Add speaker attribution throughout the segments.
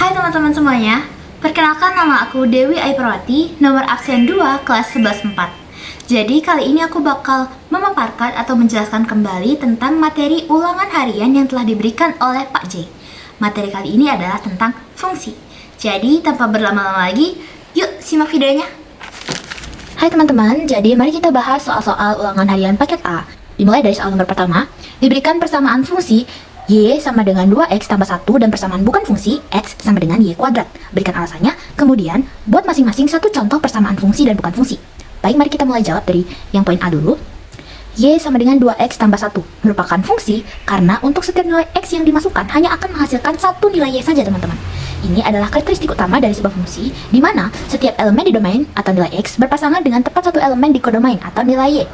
Speaker 1: Hai teman-teman semuanya, perkenalkan nama aku Dewi Aiprowati, nomor absen 2 kelas 11-4. Jadi kali ini aku bakal memaparkan atau menjelaskan kembali tentang materi ulangan harian yang telah diberikan oleh Pak J. Materi kali ini adalah tentang fungsi. Jadi tanpa berlama-lama lagi, yuk simak videonya. Hai teman-teman, jadi mari kita bahas soal-soal ulangan harian paket A. Dimulai dari soal nomor pertama, diberikan persamaan fungsi Y sama dengan 2X tambah 1 dan persamaan bukan fungsi X sama dengan Y kuadrat. Berikan alasannya, kemudian buat masing-masing satu contoh persamaan fungsi dan bukan fungsi. Baik, mari kita mulai jawab dari yang poin A dulu. Y sama dengan 2X tambah 1 merupakan fungsi karena untuk setiap nilai X yang dimasukkan hanya akan menghasilkan satu nilai Y saja teman-teman. Ini adalah karakteristik utama dari sebuah fungsi di mana setiap elemen di domain atau nilai X berpasangan dengan tepat satu elemen di kodomain atau nilai Y.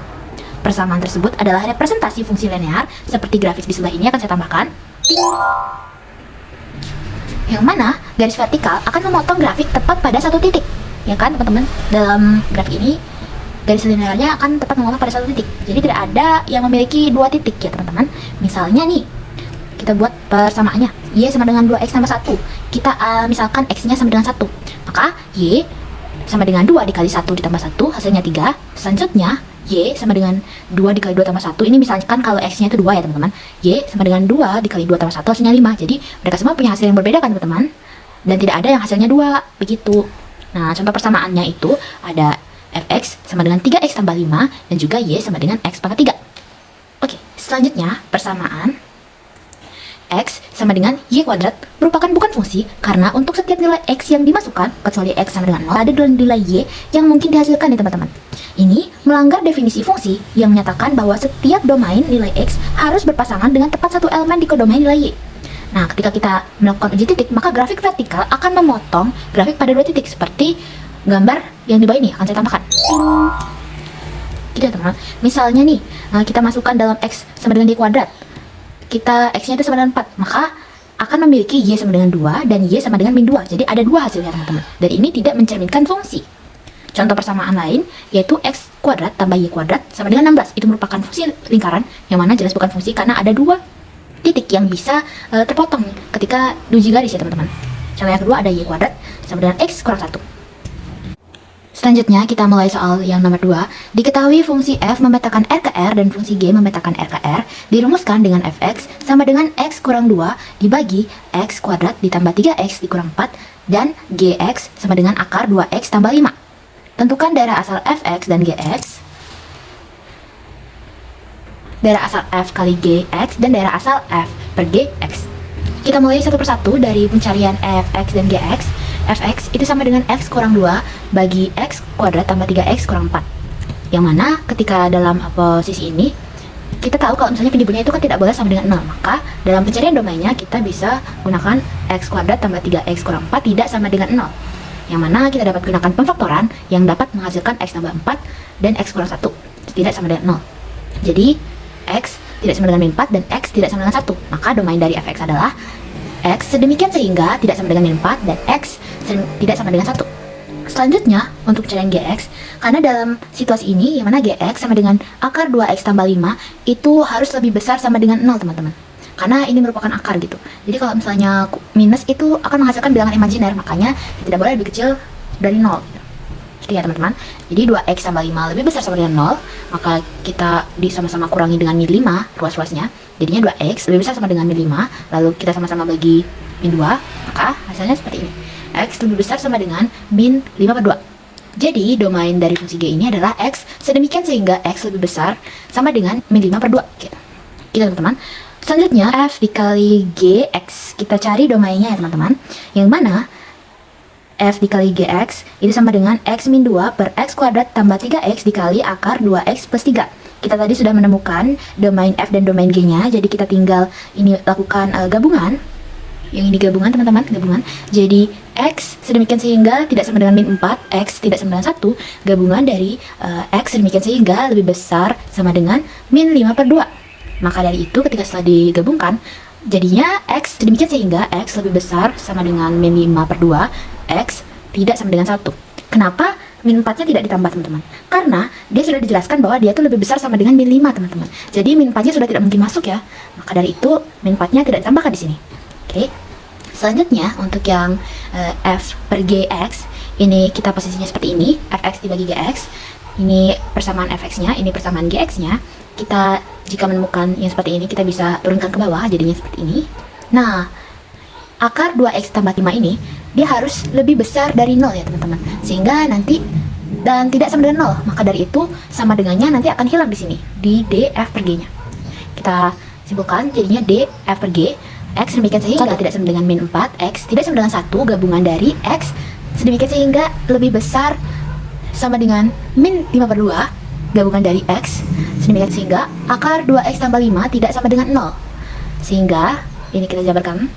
Speaker 1: Persamaan tersebut adalah representasi fungsi linear seperti grafis di sebelah ini akan saya tambahkan. Yang mana garis vertikal akan memotong grafik tepat pada satu titik. Ya kan teman-teman? Dalam grafik ini garis linearnya akan tepat memotong pada satu titik. Jadi tidak ada yang memiliki dua titik ya teman-teman. Misalnya nih, kita buat persamaannya. Y sama dengan 2X tambah 1. Kita misalkan X-nya sama dengan 1. Maka Y sama dengan 2 dikali 1 ditambah 1 hasilnya 3. Selanjutnya Y sama dengan 2 dikali 2 tambah 1. Ini misalkan kalau X-nya itu 2 ya teman-teman. Y sama dengan 2 dikali 2 tambah 1 hasilnya 5. Jadi mereka semua punya hasil yang berbeda kan teman-teman. Dan tidak ada yang hasilnya 2. Begitu. Nah, contoh persamaannya itu ada Fx sama dengan 3X tambah 5. Dan juga Y sama dengan X pangkat 3. Oke, selanjutnya persamaan X sama dengan Y kuadrat merupakan bukan fungsi karena untuk setiap nilai X yang dimasukkan, kecuali X sama dengan 0, ada nilai Y yang mungkin dihasilkan ya teman-teman. Ini melanggar definisi fungsi yang menyatakan bahwa setiap domain nilai X harus berpasangan dengan tepat satu elemen di kodomain nilai Y. Nah, ketika kita melakukan uji titik, maka grafik vertikal akan memotong grafik pada dua titik seperti gambar yang di bawah ini akan saya tambahkan. Gitu ya teman-teman. Misalnya nih, kita masukkan dalam X sama dengan Y kuadrat. Kita X-nya itu sama dengan 4, maka akan memiliki Y sama dengan 2 dan Y sama dengan min 2. Jadi ada dua hasilnya teman-teman. Dan ini tidak mencerminkan fungsi. Contoh persamaan lain yaitu X kuadrat tambah Y kuadrat sama dengan 16. Itu merupakan fungsi lingkaran yang mana jelas bukan fungsi karena ada dua titik yang bisa terpotong ketika diuji garis ya teman-teman. Contoh yang kedua ada Y kuadrat sama dengan X kurang 1. Selanjutnya kita mulai soal yang nomor 2. Diketahui fungsi f memetakan r ke r dan fungsi g memetakan r ke r dirumuskan dengan fx sama dengan x kurang 2 dibagi x kuadrat ditambah 3x dikurang 4 dan gx sama dengan akar 2x tambah 5. Tentukan daerah asal fx dan gx, daerah asal f kali gx dan daerah asal f per gx. Kita mulai satu persatu dari pencarian fx dan gx. Fx itu sama dengan x kurang 2 bagi x kuadrat tambah 3x kurang 4. Yang mana ketika dalam posisi ini kita tahu kalau misalnya penyebutnya itu kan tidak boleh sama dengan 0. Maka dalam pencarian domainnya kita bisa gunakan x kuadrat tambah 3x kurang 4 tidak sama dengan 0. Yang mana kita dapat gunakan pemfaktoran yang dapat menghasilkan x tambah 4 dan x kurang 1 tidak sama dengan 0. Jadi x tidak sama dengan min 4 dan x tidak sama dengan 1. Maka domain dari fx adalah x sedemikian sehingga tidak sama dengan min 4 dan x tidak sama dengan 1. Selanjutnya untuk pencarian gx, karena dalam situasi ini yang mana gx sama dengan akar 2x tambah 5 itu harus lebih besar sama dengan 0 teman-teman. Karena ini merupakan akar gitu. Jadi kalau misalnya minus itu akan menghasilkan bilangan imajiner, makanya tidak boleh lebih kecil dari 0 gitu. Jadi ya teman-teman, jadi 2x tambah 5 lebih besar sama dengan 0, maka kita sama-sama kurangi dengan min 5 ruas-ruasnya. Jadinya 2x lebih besar sama dengan min 5, lalu kita sama-sama bagi min 2, maka hasilnya seperti ini. X lebih besar sama dengan min 5 per 2. Jadi domain dari fungsi G ini adalah X sedemikian sehingga X lebih besar sama dengan min 5 per 2 gitu. Gitu teman-teman. Selanjutnya F dikali GX. Kita cari domainnya ya teman-teman. Yang mana F dikali GX itu sama dengan X min 2 per X kuadrat tambah 3X dikali akar 2X plus 3. Kita tadi sudah menemukan domain F dan domain G-nya. Jadi kita tinggal ini lakukan gabungan. Yang ini gabungan teman-teman, gabungan. Jadi X sedemikian sehingga tidak sama dengan min 4, X tidak sama dengan 1. Gabungan dari X sedemikian sehingga lebih besar sama dengan min 5 per 2. Maka dari itu ketika setelah digabungkan, jadinya X sedemikian sehingga X lebih besar sama dengan min 5 per 2, X tidak sama dengan 1. Kenapa min 4-nya tidak ditambah teman-teman? Karena dia sudah dijelaskan bahwa dia itu lebih besar sama dengan min 5 teman-teman. Jadi min 4-nya sudah tidak mungkin masuk ya. Maka dari itu min 4-nya tidak ditambahkan di sini. Oke. Selanjutnya untuk yang f per gx, ini kita posisinya seperti ini, fx dibagi gx. Ini persamaan fx-nya, ini persamaan gx-nya. Kita jika menemukan yang seperti ini, kita bisa turunkan ke bawah, jadinya seperti ini. Nah, akar 2x tambah 5 ini, dia harus lebih besar dari 0 ya teman-teman. Sehingga nanti, dan tidak sama dengan 0, maka dari itu sama dengannya nanti akan hilang di sini, di df per g-nya. Kita simpulkan, jadinya df per g, x sedemikian sehingga tidak sama dengan min 4, x tidak sama dengan 1 gabungan dari x, sedemikian sehingga lebih besar sama dengan min 5 per 2 gabungan dari x, sedemikian sehingga akar 2x tambah 5 tidak sama dengan 0. Sehingga ini kita jabarkan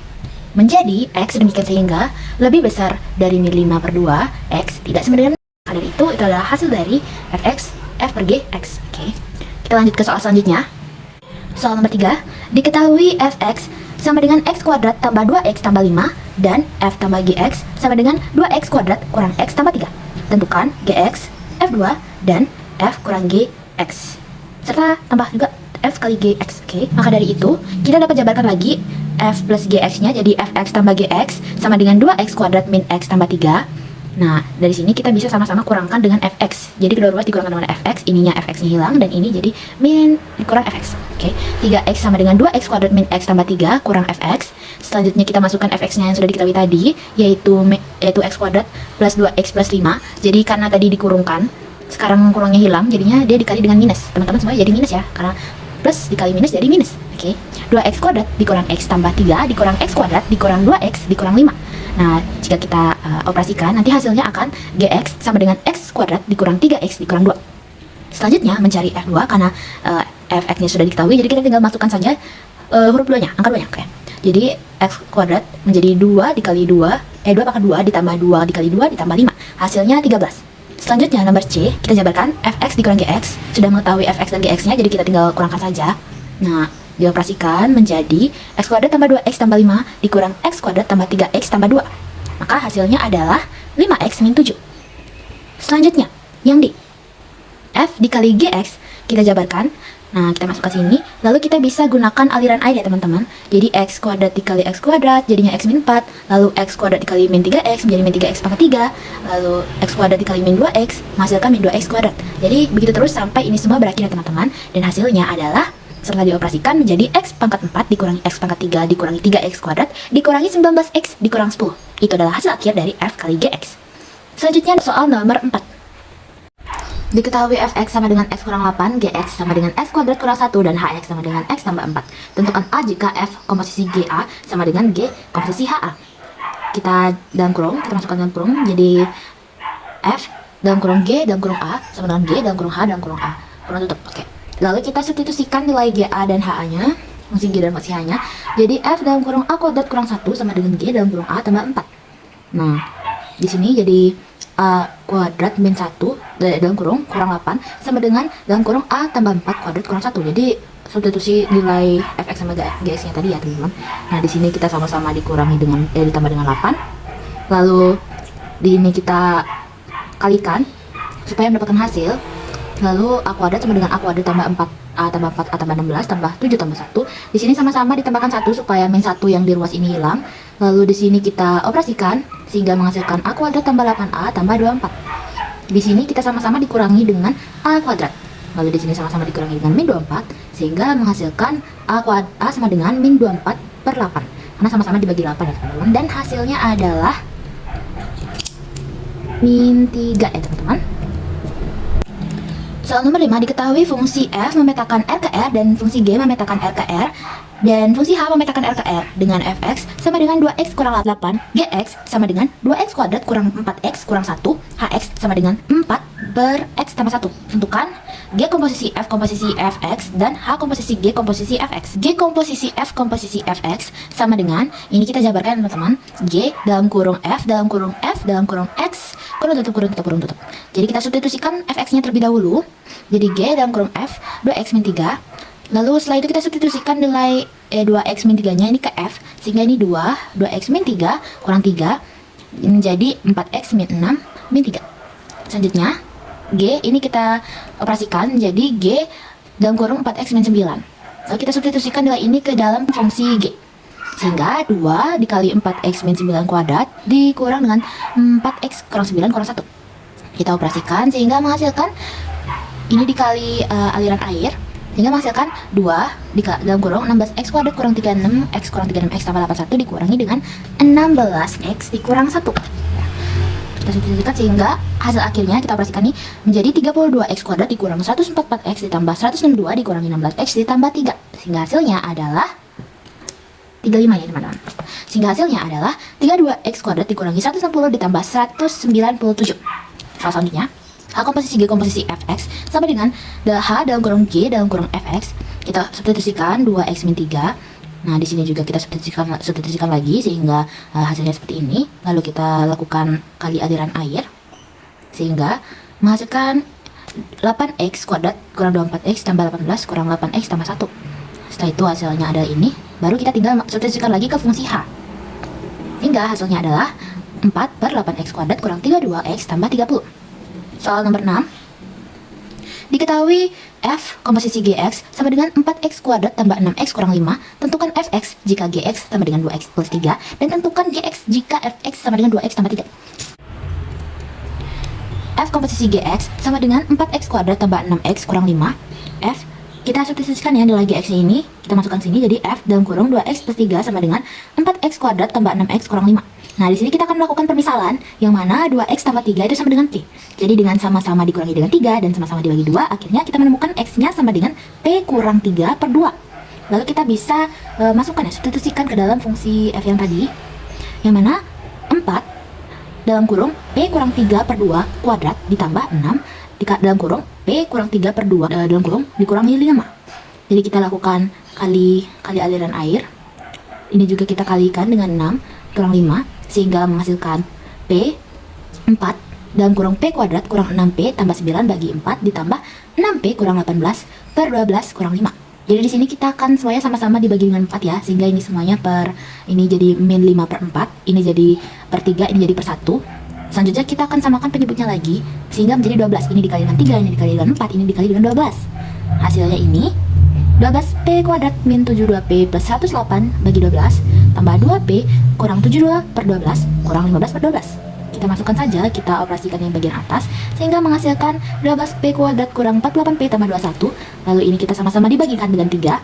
Speaker 1: menjadi x sedemikian sehingga lebih besar dari min 5 per 2, x tidak sama dengan 0. Dari itu adalah hasil dari fx, f per g, x. Oke. Kita lanjut ke soal selanjutnya. Soal nomor 3, diketahui fx sama dengan x kuadrat tambah 2x tambah 5 dan f tambah gx sama dengan 2x kuadrat kurang x tambah 3. Tentukan gx, f2 dan f kurang gx serta tambah juga f kali gx. Oke, maka dari itu kita dapat jabarkan lagi f plus gx nya, jadi fx tambah gx sama dengan 2x kuadrat min x tambah 3. Nah, dari sini kita bisa sama-sama kurangkan dengan fx. Jadi kedua ruas dikurangkan dengan fx, ininya fx-nya hilang, dan ini jadi min kurang fx. Oke, 3x sama dengan 2x kuadrat min x tambah 3 kurang fx. Selanjutnya kita masukkan fx-nya yang sudah diketahui tadi, yaitu x kuadrat plus 2x plus 5. Jadi karena tadi dikurungkan, sekarang kurangnya hilang, jadinya dia dikali dengan minus. Teman-teman semua jadi minus ya, karena plus dikali minus jadi minus. Oke, 2x kuadrat dikurang x tambah 3 dikurang x kuadrat dikurang 2x dikurang 5. Nah, jika kita operasikan, nanti hasilnya akan gx sama dengan x kuadrat dikurang 3x dikurang 2. Selanjutnya mencari f2, karena fx-nya sudah diketahui, jadi kita tinggal masukkan saja huruf 2-nya, angka 2-nya. Oke. Jadi x kuadrat menjadi 2 dikali 2, 2 pangkat 2 ditambah 2 dikali 2 ditambah 5. Hasilnya 13. Selanjutnya nomor C, kita jabarkan fx dikurang gx. Sudah mengetahui fx dan gx-nya, jadi kita tinggal kurangkan saja. Nah, dioperasikan menjadi x kuadrat tambah 2x tambah 5 dikurang x kuadrat tambah 3x tambah 2. Maka hasilnya adalah 5x min 7. Selanjutnya, yang D, f dikali gx kita jabarkan. Nah, kita masuk ke sini, lalu kita bisa gunakan aliran air ya teman-teman. Jadi x kuadrat dikali x kuadrat jadinya x min 4, lalu x kuadrat dikali min 3x menjadi min 3x pangkat 3, lalu x kuadrat dikali min 2x menghasilkan min 2x kuadrat. Jadi begitu terus sampai ini semua berakhir ya teman-teman, dan hasilnya adalah setelah dioperasikan menjadi x pangkat 4 dikurangi x pangkat 3 dikurangi 3x kuadrat dikurangi 19x dikurang 10. Itu adalah hasil akhir dari f kali gx. Selanjutnya soal nomor 4. Diketahui fx sama dengan x kurang 8, gx sama dengan x kuadrat kurang 1, dan hx sama dengan x tambah 4. Tentukan A jika f komposisi GA sama dengan G komposisi HA. Kita dalam kurung, kita masukkan dalam kurung, jadi f dalam kurung G dalam kurung A sama dengan G dalam kurung H dalam kurung A. Kurung tutup, oke. Lalu kita substitusikan nilai GA dan HA-nya, fungsi G dan fungsi H-nya. Jadi f dalam kurung A kuadrat kurang 1 sama dengan G dalam kurung A tambah 4. Nah, di sini jadi A kuadrat min 1 dalam kurung kurang 8 sama dengan dalam kurung A tambah 4 kuadrat kurang 1. Jadi substitusi nilai fx sama gx-nya tadi ya teman-teman. Nah, di sini kita sama-sama dikurangi dengan ditambah dengan 8. Lalu di ini kita kalikan supaya mendapatkan hasil. Lalu A kuadrat sama dengan A kuadrat tambah 4, A tambah 4, A tambah 16, tambah 7 tambah 1. Di sini sama-sama ditambahkan 1 supaya min 1 yang di ruas ini hilang. Lalu di sini kita operasikan sehingga menghasilkan A kuadrat tambah 8A tambah 24. Di sini kita sama-sama dikurangi dengan A kuadrat. Lalu di sini sama-sama dikurangi dengan min 24 sehingga menghasilkan A sama dengan min 24 per 8. Karena sama-sama dibagi 8 ya teman-teman. Dan hasilnya adalah min 3 ya teman-teman. Soal nomor 5, diketahui fungsi f memetakan r ke r dan fungsi g memetakan r ke r dan fungsi h memetakan r ke r dengan fx sama dengan 2x kurang 8, gx sama dengan 2x kuadrat kurang 4x kurang 1, hx sama dengan 4 per x tambah 1. Tentukan g komposisi fx dan h komposisi g komposisi fx. G komposisi f komposisi fx sama dengan, ini kita jabarkan teman-teman, g dalam kurung f dalam kurung f dalam kurung x kurung tutup kurung tutup kurung tutup. Jadi kita substitusikan fx-nya terlebih dahulu. Jadi g dalam kurung f 2x min 3. Lalu setelah itu kita substitusikan nilai 2x min 3-nya ini ke f, sehingga ini 2x min 3 kurang 3 menjadi 4x min 6 min 3. Selanjutnya g ini kita operasikan jadi g dalam kurung 4x min 9. Lalu kita substitusikan nilai ini ke dalam fungsi g. Sehingga 2 dikali 4x min 9 kuadrat dikurang dengan 4x kurang 9 kurang 1. Kita operasikan sehingga menghasilkan ini dikali aliran air, sehingga menghasilkan 2 dalam kurung 16x kuadrat kurang 36x kurang 36x tambah 81 dikurangi dengan 16x dikurang 1. Kita substitusikan sehingga hasil akhirnya kita operasikan nih menjadi 32x kuadrat dikurang 144x ditambah 162 dikurangi 16x ditambah 3. Sehingga hasilnya adalah 35 ya teman-teman. Sehingga hasilnya adalah 32x kuadrat dikurangi 160 ditambah 197. Soal selanjutnya, H komposisi G komposisi Fx sama dengan H dalam kurung G dalam kurung Fx. Kita substitusikan 2x min 3. Nah, di sini juga kita substitusikan lagi sehingga hasilnya seperti ini. Lalu kita lakukan kali aliran air sehingga menghasilkan 8x kuadrat kurang 24x tambah 18 kurang 8x tambah 1. Setelah itu hasilnya adalah ini. Baru kita tinggal substitusikan lagi ke fungsi H. Hingga hasilnya adalah 4 per 8x kuadrat kurang 32x tambah 30. Soal nomor 6. Diketahui F komposisi Gx sama dengan 4x kuadrat tambah 6x kurang 5. Tentukan Fx jika Gx sama dengan 2x plus 3. Dan tentukan Gx jika Fx sama dengan 2x tambah 3. F komposisi Gx sama dengan 4x kuadrat tambah 6x kurang 5. F kita substitusikan ya nilai Gx ini. Kita masukkan sini jadi F dalam kurung 2x plus 3 sama dengan 4x kuadrat tambah 6x kurang 5. Nah, di sini kita akan melakukan permisalan yang mana 2x tambah 3 itu sama dengan P. Jadi dengan sama-sama dikurangi dengan 3 dan sama-sama dibagi 2, akhirnya kita menemukan x-nya sama dengan P kurang 3 per 2. Lalu kita bisa masukkan ya, substitusikan ke dalam fungsi F yang tadi, yang mana 4 dalam kurung P kurang 3 per 2 kuadrat ditambah 6 dalam kurung P kurang 3 per 2 dalam kurung dikurangi 5. Jadi kita lakukan kali aliran air. Ini juga kita kalikan dengan 6 kurang 5 sehingga menghasilkan P 4 dalam kurung P kuadrat kurang 6P tambah 9 bagi 4 ditambah 6P kurang 18 per 12 kurang 5. Jadi di sini kita akan semuanya sama-sama dibagi dengan 4 ya, sehingga ini semuanya ini jadi min 5 per 4, ini jadi per 3, ini jadi per 1. Selanjutnya kita akan samakan penyebutnya lagi sehingga menjadi 12. Ini dikali dengan 3, ini dikali dengan 4, ini dikali dengan 12. Hasilnya ini 12P kuadrat min 72P plus 108 bagi 12 tambah 2P kurang 72 per 12 kurang 15 per 12. Kita masukkan saja, kita operasikan yang bagian atas sehingga menghasilkan 12P kuadrat kurang 48P tambah 21. Lalu ini kita sama-sama dibagikan dengan 3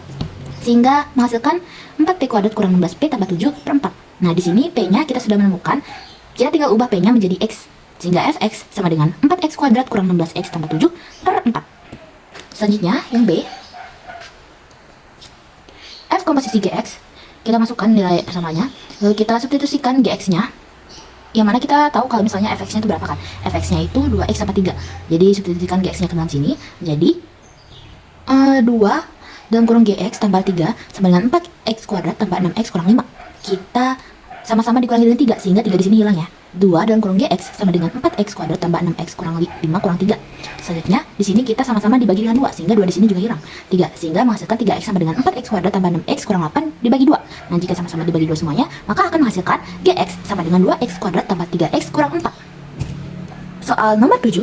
Speaker 1: sehingga menghasilkan 4P kuadrat kurang 16P tambah 7 per 4. Nah, di sini P-nya kita sudah menemukan. Kita tinggal ubah P-nya menjadi X sehingga Fx sama dengan 4x kuadrat kurang 16x tambah 7 per 4. Selanjutnya yang B, F komposisi Gx, kita masukkan nilai persamanya, lalu kita substitusikan Gx-nya, yang mana kita tahu kalau misalnya Fx-nya itu berapa kan? Fx-nya itu 2x sama 3. Jadi substitusikan Gx-nya ke dalam sini, jadi 2 dalam kurung Gx tambah 3 sama dengan 4x kuadrat tambah 6x kurang 5. Kita sama-sama dikurangi dengan 3 sehingga 3 di sini hilang ya. 2 dalam kurung Gx sama dengan 4x kuadrat tambah 6x kurang 5 kurang 3. Selanjutnya di sini kita sama-sama dibagi dengan 2 sehingga 2 di sini juga hilang. 3 sehingga menghasilkan 3x sama dengan 4x kuadrat tambah 6x kurang 8 dibagi 2. Nah, jika sama-sama dibagi 2 semuanya, maka akan menghasilkan Gx sama dengan 2x kuadrat tambah 3x kurang 4. Soal nomor 7.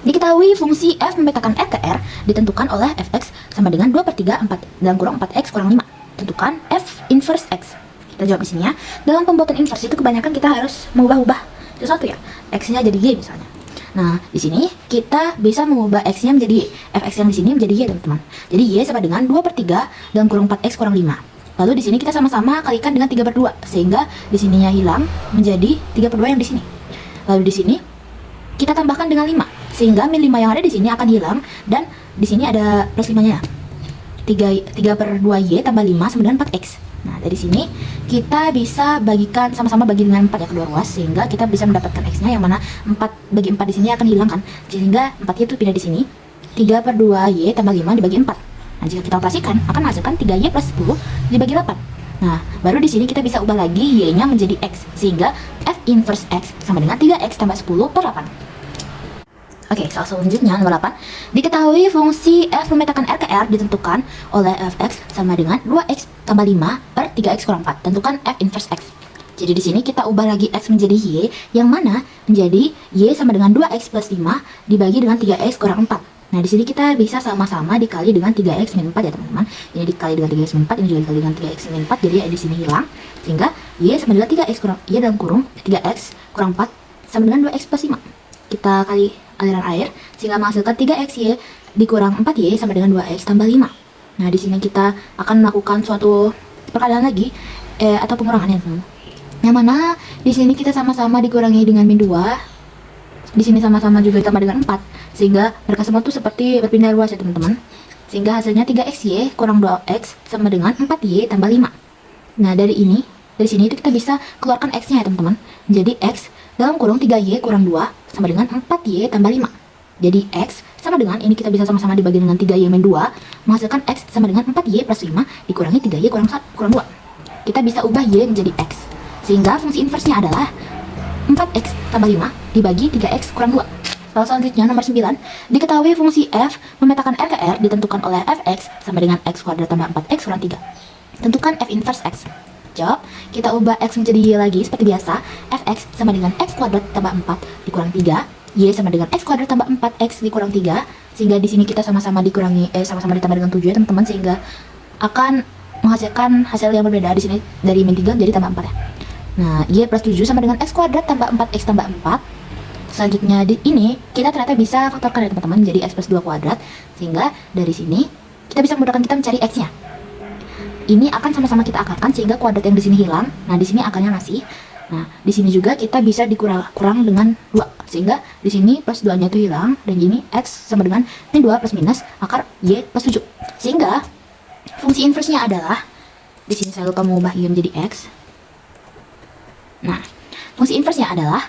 Speaker 1: Diketahui fungsi f memetakan R ke R ditentukan oleh fx sama dengan 2 per 3 4 dalam kurung 4x kurang 5. Tentukan f inverse x. Kita jawab di sini ya. Dalam pembuatan inverse itu kebanyakan kita harus mengubah-ubah sesuatu ya. X-nya jadi Y misalnya. Nah, di sini kita bisa mengubah X-nya menjadi Y. Fx yang di sini menjadi Y, teman-teman. Jadi Y sama dengan 2 per 3 dalam kurung 4x kurang 5. Lalu di sini kita sama-sama kalikan dengan 3 per 2 sehingga di sininya hilang menjadi 3 per 2 yang di sini. Lalu di sini kita tambahkan dengan 5 sehingga min 5 yang ada di sini akan hilang dan di sini ada plus 5-nya. 3 per 2Y tambah 5 sama dengan 4x. Nah, dari sini kita bisa bagikan sama-sama bagi dengan 4 ya kedua ruas sehingga kita bisa mendapatkan X-nya yang mana 4 bagi 4 di sini akan hilang kan. Sehingga 4-nya itu pindah di sini. 3 per 2Y tambah 5 dibagi 4. Nah, jika kita operasikan akan menghasilkan 3Y plus 10 dibagi 8. Nah, baru di sini kita bisa ubah lagi Y-nya menjadi X sehingga F inverse X sama dengan 3X tambah 10 per 8. Oke, soal selanjutnya nomor 8. Diketahui fungsi f memetakan R ke R ditentukan oleh fx sama dengan 2x tambah 5 per 3x kurang 4. Tentukan f inverse x. Jadi di sini kita ubah lagi x menjadi y, yang mana menjadi y sama dengan 2x plus 5 dibagi dengan 3x kurang 4. Nah, di sini kita bisa sama-sama dikali dengan 3x min 4 ya teman-teman. Ini dikali dengan 3x min 4, ini juga dikali dengan 3x min 4, jadi di sini hilang. Sehingga y sama dengan 3x kurang y dalam kurung 3x kurang 4 sama dengan 2x plus 5. Kita kali aliran air sehingga menghasilkan 3xy dikurang 4y sama dengan 2x tambah 5. Nah, di sini kita akan melakukan suatu perkalian lagi atau pengurangan ya teman-teman. Yang mana di sini kita sama-sama dikurangi dengan min 2. Di sini sama-sama juga ditambah dengan 4, sehingga mereka semua tuh seperti berpindah ruas ya teman-teman. Sehingga hasilnya 3xy kurang 2x sama dengan 4y tambah 5. Nah, dari sini itu kita bisa keluarkan x-nya ya teman-teman. Jadi x dalam kurung 3y kurang 2 sama dengan 4y tambah 5. Jadi x sama dengan, ini kita bisa sama-sama dibagi dengan 3y min 2, menghasilkan x sama dengan 4y plus 5 dikurangi 3y kurang 2. Kita bisa ubah y menjadi x, sehingga fungsi inversnya adalah 4x tambah 5 dibagi 3x kurang 2. Lalu selanjutnya nomor 9, diketahui fungsi f memetakan R ke R ditentukan oleh fx sama dengan x kuadrat tambah 4x kurang 3. Tentukan f inverse x. Jawab, kita ubah x menjadi y lagi seperti biasa. Fx sama dengan x kuadrat tambah 4 dikurang 3, y sama dengan x kuadrat tambah 4x dikurang 3, sehingga di sini kita sama-sama dikurangi sama-sama ditambah dengan 7 ya teman-teman, sehingga akan menghasilkan hasil yang berbeda. Di sini dari min 3 menjadi tambah 4 ya. Nah, y plus 7 sama dengan x kuadrat tambah 4x tambah 4. Selanjutnya di ini kita ternyata bisa faktorkan ya teman-teman, jadi x plus 2 kuadrat. Sehingga dari sini kita bisa memudahkan kita mencari x-nya. Ini akan sama-sama kita akarkan sehingga kuadrat yang di sini hilang. Nah, di sini akarnya masih. Nah, di sini juga kita bisa kurang dengan 2. Sehingga di sini plus 2-nya itu hilang, dan ini x sama dengan min 2 plus minus akar y plus 7. Sehingga fungsi inversnya adalah, di sini saya lupa mengubah y menjadi x. Nah, fungsi inversnya adalah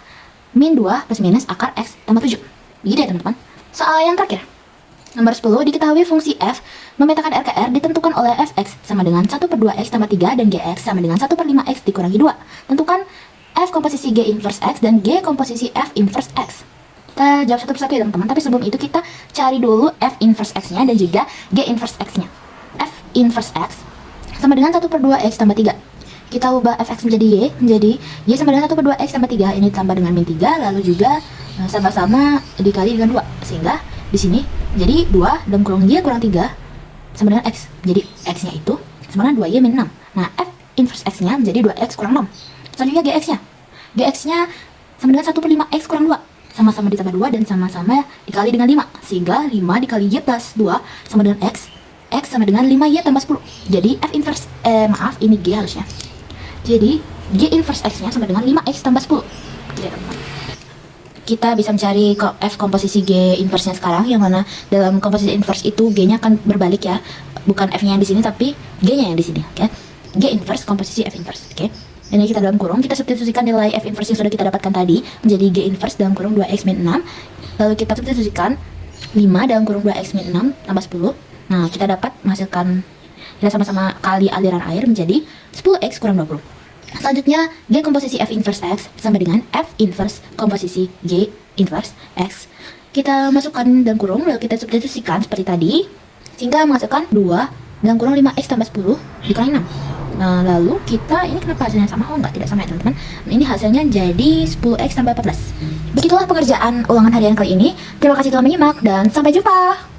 Speaker 1: min 2 plus minus akar x tambah 7. Begitu ya teman-teman. Soal yang terakhir, nomor 10, diketahui fungsi f memetakan R ke R ditentukan oleh fx sama dengan 1/2x tambah 3 dan gx sama dengan 1/5x dikurangi 2. Tentukan f komposisi g inverse x dan g komposisi f inverse x. Kita jawab satu persatu ya teman-teman, tapi sebelum itu kita cari dulu f inverse x-nya dan juga g inverse x-nya. F inverse x sama dengan 1/2x tambah 3. Kita ubah fx menjadi y sama dengan 1/2x tambah 3, ini ditambah dengan min 3, lalu juga sama-sama dikali dengan 2, sehingga di sini jadi 2 dalam kurung y kurang 3 sama dengan x, jadi x-nya itu sama dengan 2y min 6. Nah, f inverse x-nya menjadi 2x kurang 6. Selanjutnya gx-nya sama dengan 1/5x kurang 2, sama-sama ditambah 2 dan sama-sama dikali dengan 5, sehingga 5 dikali y plus 2 sama dengan x sama dengan 5y tambah 10. Jadi f inverse, ini g harusnya. Jadi g inverse x-nya sama dengan 5x tambah 10. Oke, teman-teman. Kita bisa mencari f komposisi g inverse-nya sekarang, yang mana dalam komposisi inverse itu g-nya akan berbalik ya. Bukan f-nya yang di sini tapi g-nya yang di sini, oke. G inverse komposisi f inverse, oke. Ini kita dalam kurung, kita substitusikan nilai f inverse yang sudah kita dapatkan tadi menjadi g inverse dalam kurung 2x min 6. Lalu kita substitusikan 5 dalam kurung 2x min 6 tambah 10. Nah, kita dapat menghasilkan, kita sama-sama kali aliran air menjadi 10x kurang 20. Selanjutnya, G komposisi F inverse X sama dengan F inverse komposisi G inverse X. Kita masukkan dalam kurung, lalu kita substitusikan seperti tadi, sehingga menghasilkan 2 dalam kurung 5X tambah 10 dikurangi 6. Nah, lalu kita, ini kenapa hasilnya sama? Oh, enggak, tidak sama ya teman-teman. Ini hasilnya jadi 10X tambah 14. Begitulah pengerjaan ulangan harian kali ini. Terima kasih telah menyimak, dan sampai jumpa!